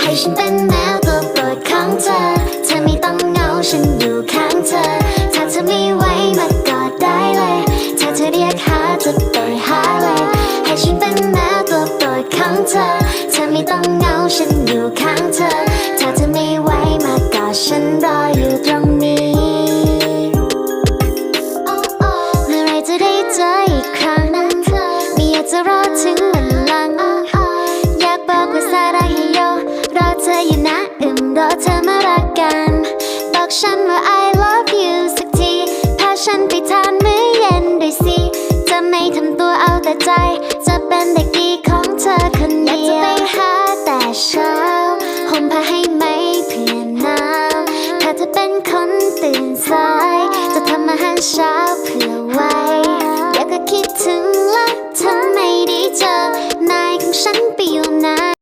ให้ฉันเป็นแมวตัวโปรดของเธอเธอไม่ต้องเหงาฉันอยู่ข้างเธอถ้าเธอไม่ไหวมากอดได้เลยถ้าเธอเรียกหาจะไปหาเลยให้ฉันเป็นแมวตัวโปรดของเธอเธอไม่ต้องเหงาฉันอยู่ข้างเธอถ้าเธอไม่ไหวมากอดฉันรออยู่ตรงนี้เมื่อไรจะได้เจออีกครั้งไม่อยากจะรอถึงวันหลังอยากบอกว่าซาดาฮิโยรอเธออยู่นะรอเธอมารักกันบอกฉันว่า I love you สักทีพาฉันไปทานมื้อเย็นด้วยสิจะไม่ทำตัวเอาแต่ใจจะเป็นเด็กดีของเธอคนเดียวอยากจะไปหาแต่เช้าห่มผ้าให้ไหมเพื่อนหนาวถ้าเธอเป็นคนตื่นสายจะทำอาหารเช้า